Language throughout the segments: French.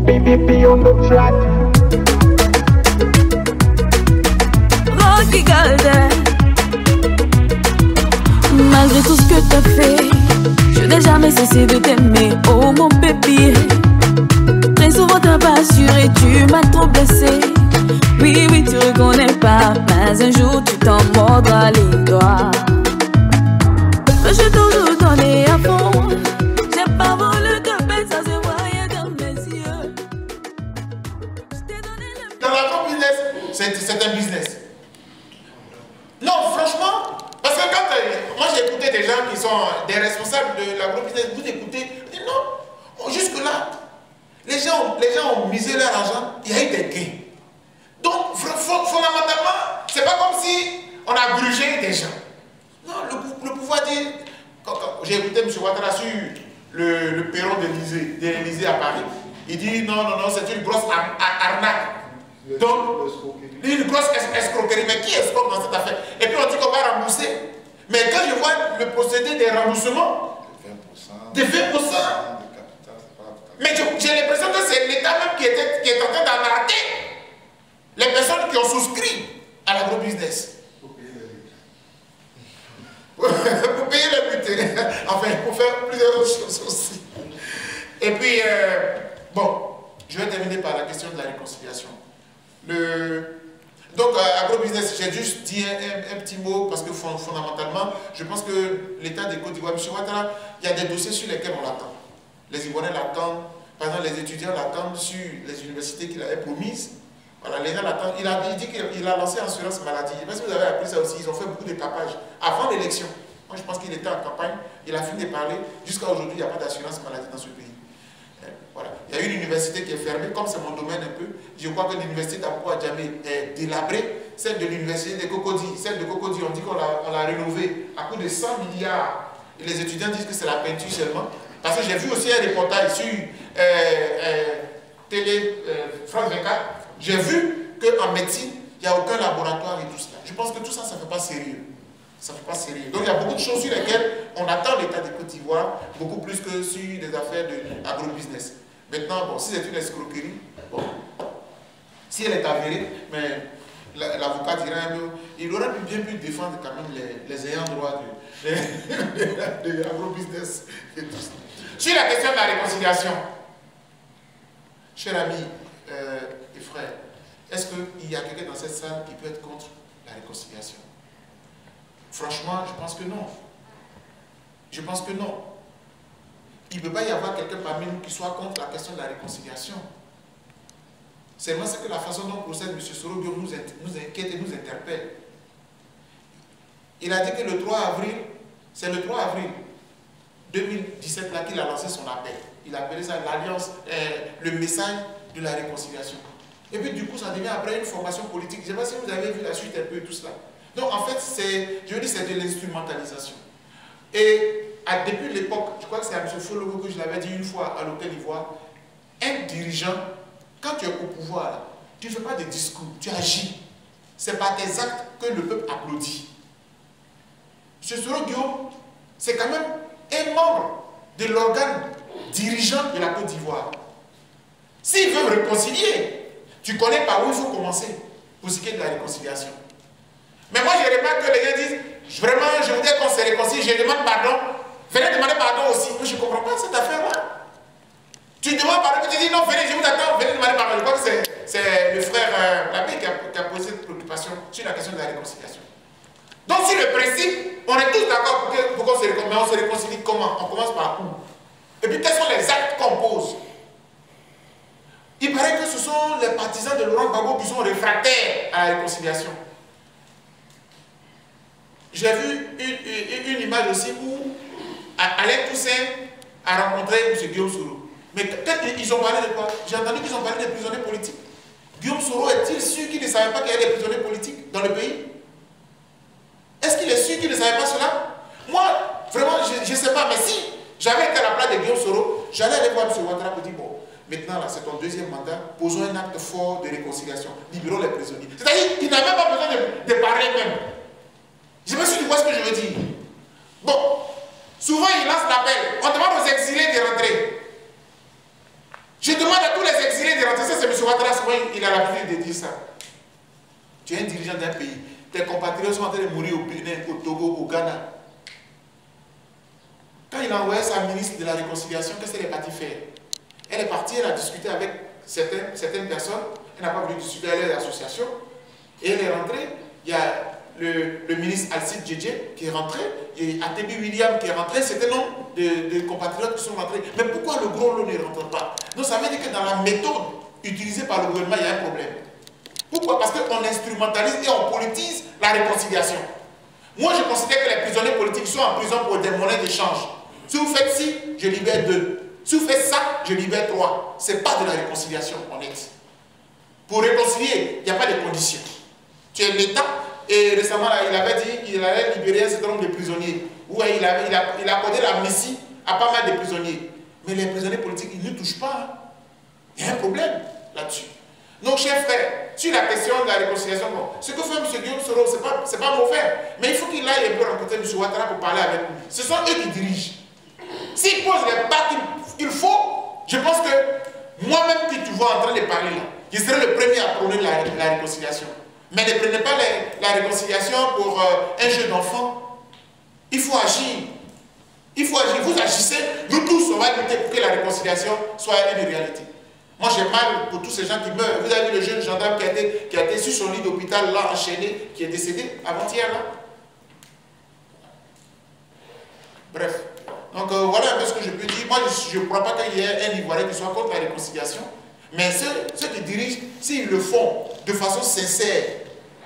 BBP on the track. Rocky Golden. Malgré tout ce que t'as fait, je n'ai jamais cessé de t'aimer, oh mon bébé. Très souvent t'as pas assuré, tu m'as trop blessé. Oui, oui, tu reconnais pas, mais un jour tu t'en mordras les doigts. Je t'ai toujours donné à fond. J'ai pas voulu te perdre, ça se voyait dans mes yeux. Dans l'agro-business, c'est un business. Non, franchement, parce que quand moi j'ai écouté des gens qui sont des responsables de l'agro-business, vous écoutez, non, jusque-là, les gens ont misé leur argent, il y a eu des gains. Donc, fondamentalement, c'est pas comme si on a grugé des gens. Non, le pouvoir dit, j'ai écouté M. Ouattara sur le perron de l'Élysée à Paris, il dit non, c'est une grosse arnaque. Donc, une grosse escroquerie. Mais qui escroque dans cette affaire? Et puis on dit qu'on va rembourser. Mais quand je vois le procédé des remboursements, de 20%, mais j'ai l'impression que c'est l'État même qui est en train d'arnaquer les personnes qui ont souscrit à l'agro-business. Pour payer le budget. Enfin, pour faire plusieurs choses aussi. Et puis, bon, je vais terminer par la question de la réconciliation. Donc, agro-business, j'ai juste dit un petit mot parce que fondamentalement, je pense que l'État des Côte d'Ivoire, M. Ouattara, il y a des dossiers sur lesquels on l'attend. Les Ivoiriens l'attendent, par exemple, les étudiants l'attendent sur les universités qu'il avait promises. Voilà, les gens l'attendent. Il dit qu'il a lancé assurance maladie. Je ne sais pas si vous avez appris ça aussi, ils ont fait beaucoup de capages avant l'élection. Moi, je pense qu'il était en campagne, il a fini de parler. Jusqu'à aujourd'hui, il n'y a pas d'assurance maladie dans ce pays. Voilà. Il y a une université qui est fermée, comme c'est mon domaine un peu. Je crois que l'université d'Ampo à Djamé est délabrée. Celle de l'université de Cocody, on dit qu'on l'a rénovée à coût de 100 milliards. Et les étudiants disent que c'est la peinture seulement. Parce que j'ai vu aussi un reportage sur Télé France 24. J'ai vu qu'en médecine, il n'y a aucun laboratoire et tout cela. Je pense que tout ça, ça ne fait pas sérieux. Ça ne fait pas sérieux. Donc il y a beaucoup de choses sur lesquelles on attend l'État de Côte d'Ivoire, beaucoup plus que sur des affaires d'agro-business. Maintenant, bon, si c'est une escroquerie, bon, si elle est avérée, mais l'avocat dirait un peu, il aurait bien pu défendre quand même les ayants droit de l'agro-business et tout ça. Sur la question de la réconciliation, chers amis et frères, est-ce qu'il y a quelqu'un dans cette salle qui peut être contre la réconciliation? Franchement, je pense que non. Je pense que non. Il ne peut pas y avoir quelqu'un parmi nous qui soit contre la question de la réconciliation. C'est vraiment ce que la façon dont procède M. Soro Guillaume nous inquiète et nous interpelle. Il a dit que le 3 avril, c'est le 3 avril 2017 là qu'il a lancé son appel. Il a appelé ça l'alliance, le message de la réconciliation. Et puis du coup, ça devient après une formation politique. Je ne sais pas si vous avez vu la suite un peu et tout cela. Donc en fait, je dis c'est de l'instrumentalisation. Et depuis l'époque, je crois que c'est à M. Fologo que je l'avais dit une fois à l'Hôtel Ivoire, un dirigeant, quand tu es au pouvoir, là, tu ne fais pas de discours, tu agis. C'est par tes actes que le peuple applaudit. M. Soro Guillaume, c'est quand même un membre de l'organe dirigeant de la Côte d'Ivoire. S'ils veulent réconcilier, tu connais par où il faut commencer pour ce qui est de la réconciliation. Mais moi, je remarque que les gens disent, vraiment, je voudrais qu'on se réconcilie, je demande pardon. Venez demander pardon aussi. Moi, je ne comprends pas cette affaire-là. Tu demandes pardon, tu dis non, venez, je vous attends, venez demander pardon. Je crois que c'est le frère l'abbé qui a posé cette préoccupation sur la question de la réconciliation. Donc, sur le principe, on est tous d'accord pour qu'on se réconcilie. Mais on se réconcilie comment? On commence par où? Et puis, quels sont les actes qu'on pose? Il paraît que ce sont les partisans de Laurent Gbagbo qui sont réfractaires à la réconciliation. J'ai vu une image aussi où Alain Toussaint a rencontré M. Guillaume Soro. Mais peut-être qu'ils ont parlé de quoi? J'ai entendu qu'ils ont parlé des prisonniers politiques. Guillaume Soro est-il sûr qu'il ne savait pas qu'il y a des prisonniers politiques dans le pays? Est-ce qu'il est sûr qu'il ne savait pas cela? Moi, vraiment, je ne sais pas. Mais si j'avais été à la place de Guillaume Soro, j'allais aller voir M. Ouattara pour dire, bon, maintenant, là, c'est ton deuxième mandat, posons un acte fort de réconciliation. Libérons les prisonniers. C'est-à-dire qu'il n'avait pas besoin de parler même. Je me suis dit, quoi ce que je veux dire? Bon, souvent il lance l'appel. On demande aux exilés de rentrer. Je demande à tous les exilés vient de rentrer, ça c'est M. Ouattara, il a l'habitude de dire ça. Tu es un dirigeant d'un pays, tes compatriotes sont en train de mourir au Bénin, au Togo, au Ghana. Quand il a envoyé sa ministre de la Réconciliation, qu'est-ce qu'elle est partie faire? Elle est partie, elle a discuté avec certaines personnes, elle n'a pas voulu discuter avec les associations, et elle est rentrée. Il y a le ministre Alcide Djedje qui est rentré, et Atebi William qui est rentré, c'est un nombre de compatriotes qui sont rentrés. Mais pourquoi le gros lot ne rentre pas? Donc ça veut dire que dans la méthode utilisée par le gouvernement, il y a un problème. Pourquoi? Parce qu'on instrumentalise et on politise la réconciliation. Moi, je considère que les prisonniers politiques sont en prison pour des monnaies d'échange. Si vous faites ci, je libère 2. Si vous faites ça, je libère 3. Ce n'est pas de la réconciliation, honnête. Pour réconcilier, il n'y a pas de conditions. Tu es l'État, et récemment, là, il avait dit qu'il allait libérer un certain nombre de prisonniers. Ou il a accordé l'amnistie à pas mal de prisonniers. Mais les prisonniers politiques, ils ne touchent pas. Hein. Il y a un problème là-dessus. Donc, chers frères, sur la question de la réconciliation, bon, ce que fait M. Guillaume Soro, ce n'est pas mauvais. Mais il faut qu'il aille un peu rencontrer M. Ouattara pour parler avec lui. Ce sont eux qui dirigent. S'ils posent les pas qu'il faut, je pense que moi-même qui tu vois en train de parler là, je serai le premier à prôner la réconciliation. Mais ne prenez pas la réconciliation pour un jeu d'enfant. Il faut agir. Il faut agir. Vous agissez, nous tous, on va lutter pour que la réconciliation soit une réalité. Moi, j'ai mal pour tous ces gens qui meurent. Vous avez vu le jeune gendarme qui a été sur son lit d'hôpital, là, enchaîné, qui est décédé avant-hier, là. Bref. Donc, voilà un peu ce que je peux dire. Moi, je ne crois pas qu'il y ait un Ivoirien qui soit contre la réconciliation. Mais ceux qui dirigent, s'ils le font de façon sincère,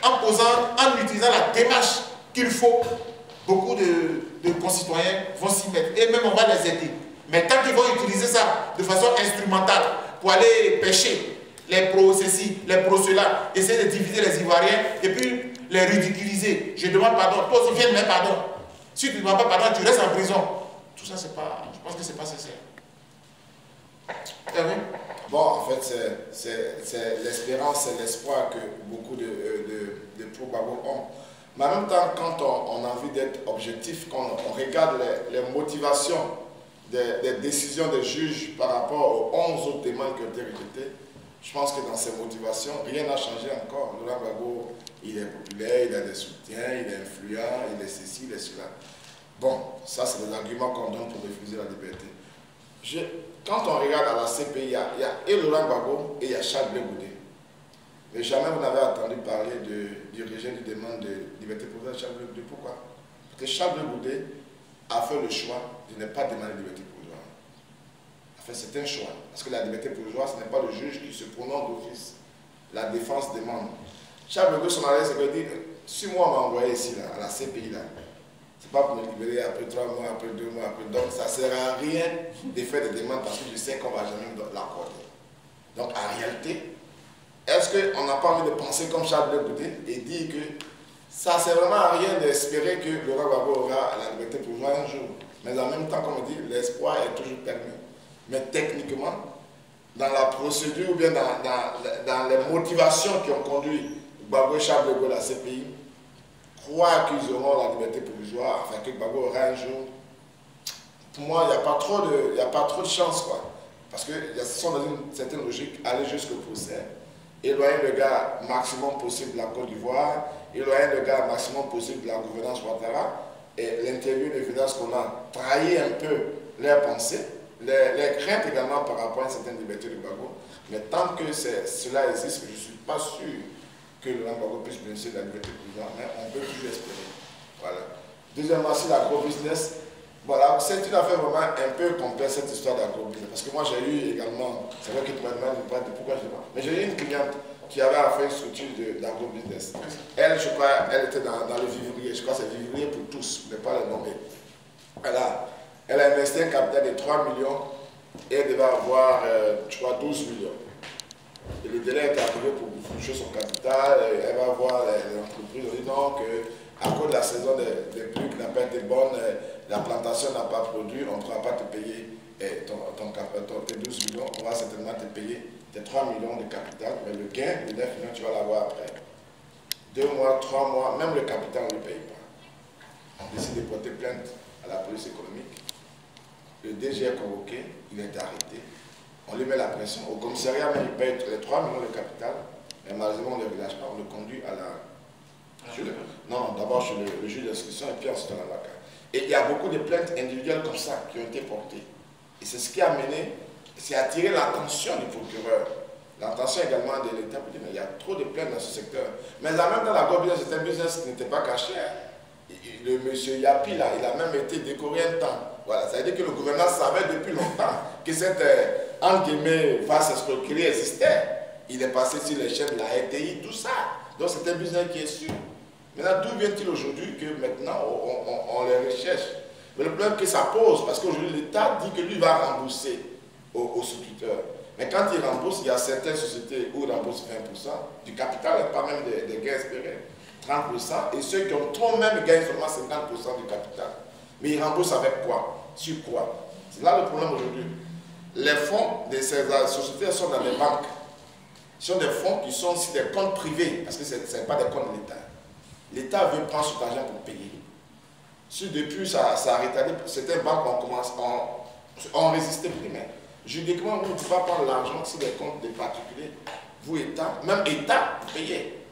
en utilisant la démarche qu'il faut, beaucoup de concitoyens vont s'y mettre. Et même, on va les aider. Mais tant qu'ils vont utiliser ça de façon instrumentale, pour aller pêcher les pro-ceci, les pro-cela, essayer de diviser les Ivoiriens et puis les ridiculiser. Je demande pardon, toi aussi viens de même pardon. Si tu ne demandes pas pardon, tu restes en prison. Tout ça, c'est pas, je pense que c'est pas sincère. Bon, en fait, c'est l'espérance, c'est l'espoir que beaucoup de pro-Gbagbo ont. Mais en même temps, quand on a envie d'être objectif, quand on regarde les motivations des décisions des juges par rapport aux 11 autres demandes qui ont été rejetées, je pense que dans ces motivations, rien n'a changé encore. Laurent Gbagbo, il est populaire, il a des soutiens, il est influent, il est ceci, il est cela. Bon, ça c'est des arguments qu'on donne pour refuser la liberté. Quand on regarde à la CPI, il y a et Laurent Gbagbo et il y a Charles Blé Goudé. Mais jamais vous n'avez entendu parler du rejet de demande de liberté provisoire de Charles Blé Goudé. Pourquoi? Parce que Charles Blé Goudé a fait le choix de ne pas demander la liberté provisoire. Enfin, c'est un choix. Parce que la liberté provisoire, ce n'est pas le juge qui se prononce d'office. La défense demande. Charles Blé Goudé, son allié, c'est qu'il dit, si moi on m'a envoyé ici, là, à la CPI, là, c'est pas pour me libérer après 3 mois, après 2 mois, après. Donc, ça ne sert à rien de faire des demandes parce que je sais qu'on ne va jamais l'accorder. Donc, en réalité, est-ce qu'on n'a pas envie de penser comme Charles Blé Goudé et dire que ça ne sert vraiment à rien d'espérer que Laurent Gbagbo aura la liberté provisoire un jour. Mais en même temps, comme on dit, l'espoir est toujours permis. Mais techniquement, dans la procédure ou bien dans les motivations qui ont conduit Gbagbo et Charles Blé Goudé à la CPI, croire qu'ils auront la liberté provisoire, enfin que Gbagbo aura un jour, pour moi, il n'y a pas trop de chance, quoi. Parce qu'ils sont dans une certaine logique, aller jusqu'au procès, éloigner le gars maximum possible de la Côte d'Ivoire, éloigner le gars maximum possible de la gouvernance Ouattara, et l'interview d'évidence qu'on a trahi un peu leurs pensées, les craintes également par rapport à une certaine liberté de Gbagbo. Mais tant que cela existe, je ne suis pas sûr que Laurent Gbagbo puisse bénéficier de la liberté provisoire, mais on peut toujours espérer. Voilà. Deuxièmement, c'est l'agro-business. Voilà, c'est une affaire vraiment un peu complexe, cette histoire d'agro-business. Parce que moi, j'ai eu également, c'est vrai que tu m'as demandé pourquoi je ne sais pas, mais j'ai eu une cliente qui avait fait une structure d'agro-business. Elle, je crois, elle était dans le vivrier. Je crois que c'est vivrier pour tous, mais pas le nommer. Elle a investi un capital de 3 millions et elle devait avoir, je crois, 12 millions. Et le délai est arrivé pour toucher son capital. Elle va voir l'entreprise. On dit non, qu'à cause de la saison des pluies qui n'a pas été bonne, la plantation n'a pas produit, on ne pourra pas te payer tes 12 millions. On va certainement te payer tes 3 millions de capital, mais le gain de 9 millions, tu vas l'avoir après. 2 mois, 3 mois, même le capital, on ne le paye pas. On décide de porter plainte à la police économique. Le DG est convoqué, il est arrêté. on lui met la pression. Au commissariat, même, il paye les 3 millions de capital, mais malheureusement, on ne le relâche pas, on le conduit à la... Non, d'abord chez le juge d'instruction et puis ensuite à l'avocat. Et il y a beaucoup de plaintes individuelles comme ça qui ont été portées. Et c'est ce qui a mené, c'est attirer l'attention du procureur, l'attention également de l'État. Mais il y a trop de plaintes dans ce secteur. Mais en même temps, la business, c'est un business qui n'était pas caché. Le monsieur Yapi, là, il a même été décoré un temps. Voilà, ça veut dire que le gouvernement savait depuis longtemps que cette, entre guillemets, vaste escroquerie existait. Il est passé sur les chaînes de la RTI, tout ça. Donc c'est un business qui est sûr. Maintenant, d'où vient-il aujourd'hui que maintenant on les recherche? Mais le problème que ça pose, parce qu'aujourd'hui l'État dit que lui va rembourser aux souscripteurs. Mais quand il rembourse, il y a certaines sociétés où il rembourse 20% du capital, pas même des gains espérés, 30%, et ceux qui ont trop même gagnent seulement 50% du capital. Mais ils remboursent avec quoi? Sur quoi? C'est là le problème aujourd'hui. Les fonds de ces sociétés sont dans les banques. Ce sont des fonds qui sont aussi des comptes privés, parce que ce n'est pas des comptes de l'État. L'État veut prendre cet argent pour payer. Si depuis ça a retardé, certaines banques ont résisté plus, mais juridiquement, vous ne pouvez pas prendre l'argent sur des comptes des particuliers. Vous, État, même État, vous payez.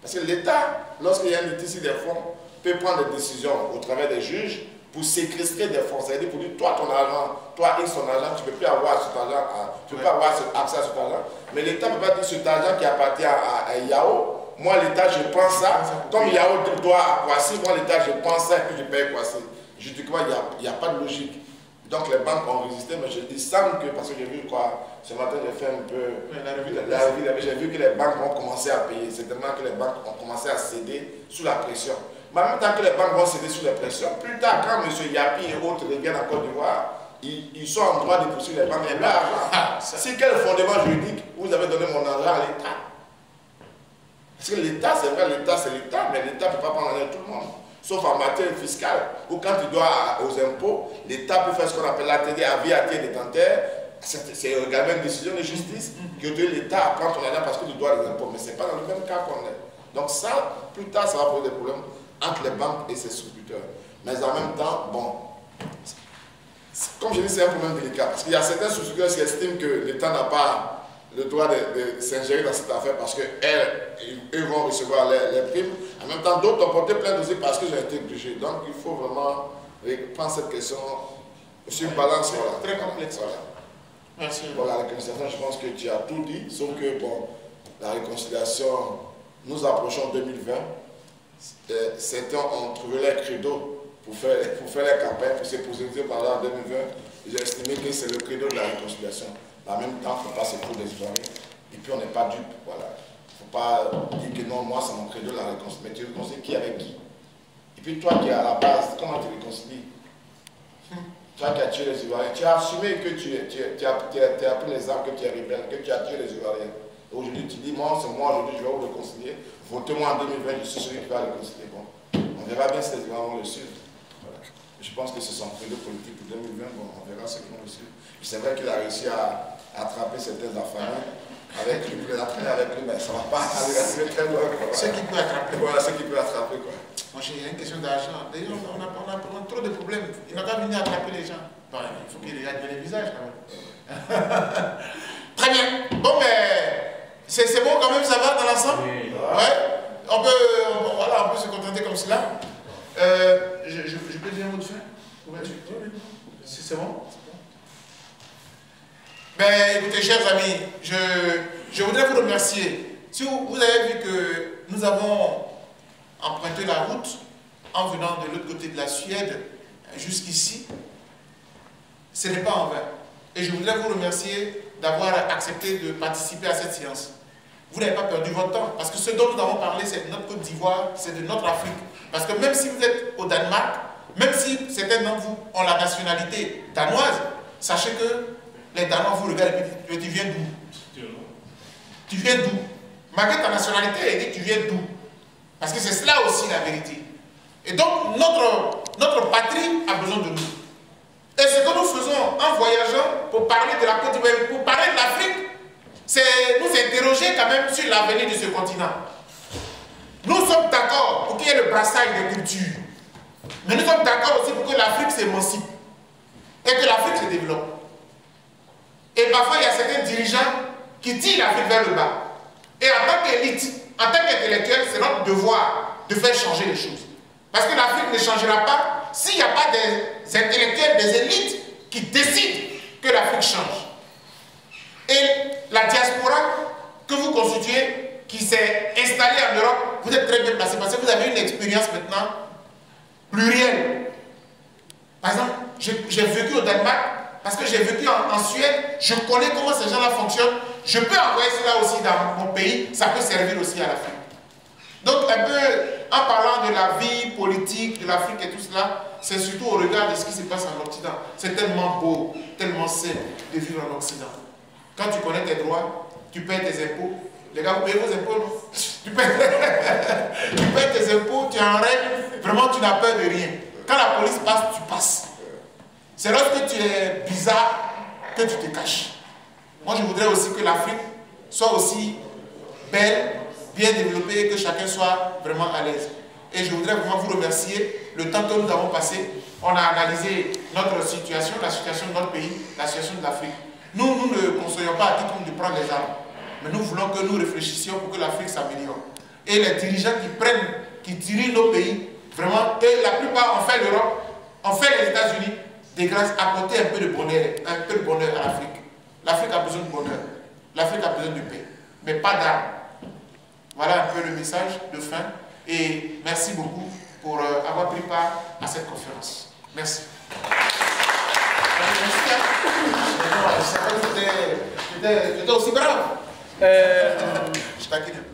Parce que l'État, lorsqu'il y a un litige sur des fonds, peut prendre des décisions au travers des juges pour séquestrer des fonds. C'est-à-dire pour dire, toi, ton argent, toi, et son argent, tu ne peux plus avoir cet argent, tu ne peux pas avoir accès à cet argent. Mais l'État ne peut pas dire cet argent qui appartient à Yao. Moi, l'État, je prends ça. Comme Yao doit à Kwasi, moi, l'État, je prends ça et puis je paye Kwasi. Juridiquement, il n'y a pas de logique. Donc, les banques ont résisté, mais il semble que, parce que j'ai vu quoi, ce matin, j'ai fait un peu la revue, j'ai vu que les banques vont commencer à payer. C'est tellement que les banques ont commencé à céder sous la pression. Mais en même temps que les banques vont céder sous la pression, plus tard, quand M. Yapi et autres reviennent en Côte d'Ivoire, ils sont en droit de poursuivre les banques. Et là, si quel fondement juridique vous avez donné mon argent à l'État? Parce que l'État, c'est vrai, l'État c'est l'État, mais l'État ne peut pas prendre l'argent de tout le monde. Sauf en matière fiscale, ou quand il doit aux impôts, l'État peut faire ce qu'on appelle l'atelier à vie à tiers détentaire. C'est également une décision de justice qui autorise l'État à prendre ton argent parce que tu dois les impôts. Mais ce n'est pas dans le même cas qu'on est. Donc ça, plus tard, ça va poser des problèmes entre les banques et ses souscripteurs. Mais en même temps, bon, comme je dis, c'est un problème délicat. Parce qu'il y a certains souscripteurs qui estiment que l'État n'a pas le droit de s'ingérer dans cette affaire parce qu'eux vont recevoir les primes. En même temps, d'autres ont porté plainte aussi parce qu'ils ont été obligés. Donc, il faut vraiment prendre cette question sur une balance. Voilà. Très complexe. Voilà. Merci. Bon, la réconciliation, je pense que tu as tout dit, sauf que, bon, la réconciliation, nous approchons 2020. Certains ont trouvé leur credo pour faire les campagnes, pour se positionner par là en 2020. J'ai estimé que c'est le credo de la réconciliation. Mais en même temps, il ne faut pas se foutre des Ivoiriens. Et puis, on n'est pas dupe. Voilà. Il ne faut pas dire que non, moi, c'est mon credo de la réconciliation. Mais tu réconcilies qui avec qui? Et puis, toi qui es à la base, comment tu réconcilies? Toi qui as tué les Ivoiriens, tu as assumé que tu as pris les armes, que tu es rebelle, que tu as tué les Ivoiriens. Aujourd'hui, tu dis, moi, c'est moi, aujourd'hui, je vais vous réconcilier. Votez-moi en 2020, je suis celui qui va réconcilier. Bon, on verra bien si les Ivoiriens vont le suivre. Voilà. Je pense que c'est son credo politique pour 2020. Bon, on verra ceux qui vont le suivre. C'est vrai qu'il a réussi à attraper certains affaires avec lui, mais ça ne va pas aller très loin. Ce qui peut attraper. Voilà, ce qui peut attraper. Quoi. Moi, j'ai une question d'argent. D'ailleurs, on a trop de problèmes. Il n'a pas venu attraper les gens. Bon, il faut qu'il regarde les visages quand même. Très bien. Bon, mais c'est bon quand même, ça va dans l'ensemble? Oui. Ouais. On peut se contenter comme cela. Je peux dire un mot de fin? C'est bon? Ben, écoutez, chers amis, je voudrais vous remercier. Si vous avez vu que nous avons emprunté la route en venant de l'autre côté de la Suède jusqu'ici, ce n'est pas en vain. Et je voudrais vous remercier d'avoir accepté de participer à cette séance. Vous n'avez pas perdu votre temps, parce que ce dont nous avons parlé, c'est de notre Côte d'Ivoire, c'est de notre Afrique. Parce que même si vous êtes au Danemark, même si certains d'entre vous ont la nationalité danoise, sachez que les Danois vous regardent et tu viens d'où? Tu viens d'où? Malgré ta nationalité, elle dit tu viens d'où? Parce que c'est cela aussi la vérité. Et donc notre patrie a besoin de nous. Et ce que nous faisons en voyageant pour parler de la Côte d'Ivoire, pour parler de l'Afrique, c'est nous interroger quand même sur l'avenir de ce continent. Nous sommes d'accord pour qu'il y ait le brassage des cultures. Mais nous sommes d'accord aussi pour que l'Afrique s'émancipe et que l'Afrique se développe. Et parfois, il y a certains dirigeants qui tirent l'Afrique vers le bas. Et en tant qu'élite, en tant qu'intellectuel, c'est notre devoir de faire changer les choses. Parce que l'Afrique ne changera pas s'il n'y a pas des intellectuels, des élites qui décident que l'Afrique change. Et la diaspora que vous constituez, qui s'est installée en Europe, vous êtes très bien placé parce que vous avez une expérience maintenant plurielle. Par exemple, j'ai vécu au Danemark, parce que j'ai vécu en Suède, je connais comment ces gens-là fonctionnent. Je peux envoyer cela aussi dans mon pays, ça peut servir aussi à l'Afrique. Donc un peu, en parlant de la vie politique de l'Afrique et tout cela, c'est surtout au regard de ce qui se passe en Occident. C'est tellement beau, tellement simple de vivre en Occident. Quand tu connais tes droits, tu payes tes impôts. Les gars, vous payez vos impôts, non? Tu payes tes impôts, tu es en règle, vraiment tu n'as peur de rien. Quand la police passe, tu passes. C'est lorsque tu es bizarre que tu te caches. Moi, je voudrais aussi que l'Afrique soit aussi belle, bien développée, que chacun soit vraiment à l'aise. Et je voudrais vraiment vous remercier. Le temps que nous avons passé, on a analysé notre situation, la situation de notre pays, la situation de l'Afrique. Nous ne conseillons pas à quiconque de prendre les armes. Mais nous voulons que nous réfléchissions pour que l'Afrique s'améliore. Et les dirigeants qui dirigent nos pays, vraiment, et la plupart ont fait l'Europe, ont fait les États-Unis, de grâce, apporter un peu de bonheur à l'Afrique. L'Afrique a besoin de bonheur. L'Afrique a besoin de paix. Mais pas d'armes. Voilà un peu le message de fin. Et merci beaucoup pour avoir pris part à cette conférence. Merci. Merci. J'étais aussi brave. Je taquine un peu.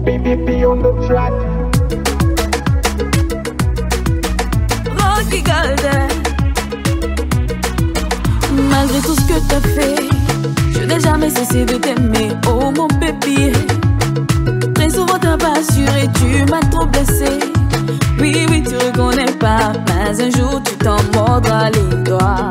BBB on the track. Rocky Golden. Malgré tout ce que t'as fait, je n'ai jamais cessé de t'aimer, oh mon pépier. Très souvent t'as pas assuré, tu m'as trop blessé. Oui, oui, tu reconnais pas, mais un jour tu t'en mordras les doigts.